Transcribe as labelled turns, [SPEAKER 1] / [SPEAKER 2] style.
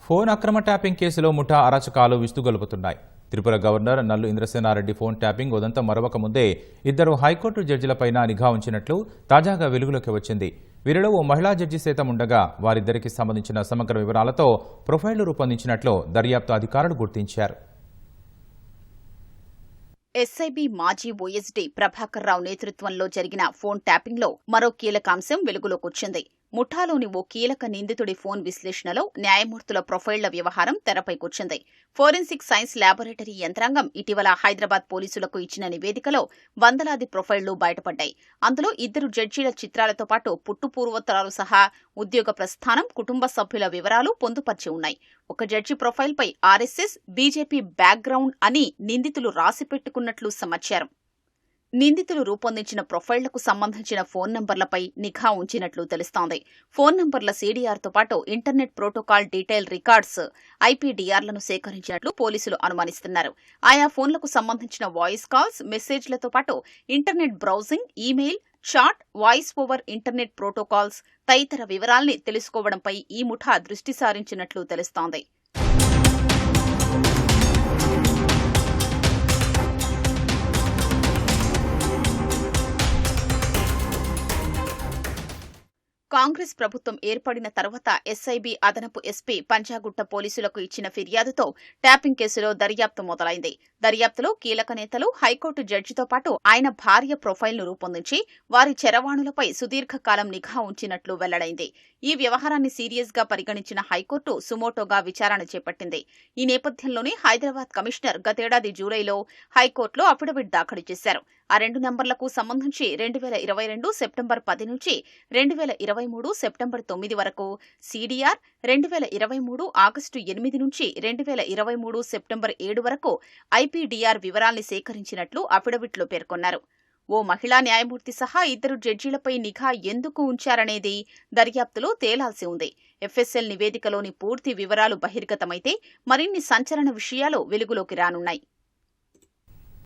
[SPEAKER 1] Phone అక్రమ tapping కేసులో ముఠా అరాచకాలు విస్తుగొలుపుతున్నాయి. త్రిపుర గవర్నర్ నల్లు ఇంద్రసేనారెడ్డి ఫోన్ ట్యాపింగ్ ఉదంతం మరవక ముందే ఇద్దరు హైకోర్టు జడ్జిలపైన నిఘా ఉంచినట్లు తాజాగా వెలుగులోకి వచ్చింది. వీరిలో ఓ మహిళా జడ్జి సైతం ఉండగా వారిద్దరికి సంబంధించిన సమగ్ర వివరాలతో ప్రొఫైళ్లు రూపొందించినట్లు దర్యాప్తు అధికారులు గుర్తించారు.
[SPEAKER 2] ఎస్ఐబి మాజీ ఓఎస్డీ ప్రభాకర్ రావు నేతృత్వంలో జరిగిన ఫోన్ ట్యాపింగ్లో మరో కీలక అంశం వెలుగులోకొచ్చింది. ముఠాలోని ఓ కీలక నిందితుడి ఫోన్ విశ్లేషణలో న్యాయమూర్తుల ప్రొఫైళ్ల వ్యవహారం తెరపైకొచ్చింది. ఫోరెన్సిక్ సైన్స్ ల్యాబొరేటరీ యంత్రాంగం ఇటీవల హైదరాబాద్ పోలీసులకు ఇచ్చిన నివేదికలో వందలాది ప్రొఫైళ్లు బయటపడ్డాయి. అందులో ఇద్దరు జడ్జీల చిత్రాలతో పాటు పుట్టుపూర్వోత్తరాలు సహా ఉద్యోగ ప్రస్థానం, కుటుంబ సభ్యుల వివరాలు పొందుపర్చి ఉన్నాయి. ఒక జడ్జి ప్రొఫైల్పై ఆర్ఎస్ఎస్, బీజేపీ బ్యాక్గ్రౌండ్ అని నిందితులు రాసిపెట్టుకున్నట్లు సమాచారం. నిందితులు రూపొందించిన ప్రొఫైళ్లకు సంబంధించిన ఫోన్ నంబర్లపై నిఘా ఉంచినట్లు తెలుస్తోంది. ఫోన్ నంబర్ల సీడీఆర్తో పాటు ఇంటర్నెట్ ప్రోటోకాల్ డీటెయిల్ రికార్డ్స్, ఐపీడీఆర్లను సేకరించినట్లు పోలీసులు అనుమానిస్తున్నారు. ఆయా ఫోన్లకు సంబంధించిన వాయిస్ కాల్స్, మెసేజ్లతో పాటు internet browsing, email, chat, voice over internet protocols తదితర వివరాల్ని తెలుసుకోవడంపై ఈ ముఠా దృష్టి సారించినట్లు తెలుస్తోంది. కాంగ్రెస్ ప్రభుత్వం ఏర్పడిన తర్వాత ఎస్ఐబి అదనపు ఎస్పీ పంజాగుట్ట పోలీసులకు ఇచ్చిన ఫిర్యాదుతో ట్యాపింగ్ కేసులో దర్యాప్తు మొదలైంది. దర్యాప్తులో కీలక నేతలు, హైకోర్టు జడ్జితో పాటు ఆయన భార్య ప్రొఫైల్ను రూపొందించి వారి చరవాణులపై సుదీర్ఘకాలం నిఘా ఉంచినట్లు వెల్లడైంది. ఈ వ్యవహారాన్ని సీరియస్ గా పరిగణించిన హైకోర్టు సుమోటోగా విచారణ చేపట్టింది. ఈ నేపథ్యంలోనే హైదరాబాద్ కమిషనర్ గతేడాది జూలైలో హైకోర్టులో అఫిడవిట్ దాఖలు చేశారు. ఆ రెండు నంబర్లకు సంబంధించి 2022 సెప్టెంబర్ 10 నుంచి 2023 సెప్టెంబర్ 9 వరకు సీడీఆర్, 2023 ఆగస్టు 8 నుంచి 2023 సెప్టెంబర్ 7 వరకు ఐపీడీఆర్ వివరాల్ని సేకరించినట్లు అఫిడవిట్లో పేర్కొన్నారు. ఓ మహిళా న్యాయమూర్తి సహా ఇద్దరు జడ్జీలపై నిఘా ఎందుకు ఉంచారనేది దర్యాప్తులో తేలాల్సి ఉంది. ఎఫ్ఎస్ఎల్ నివేదికలోని పూర్తి వివరాలు బహిర్గతమైతే మరిన్ని సంచలన విషయాలు వెలుగులోకి రానున్నాయి.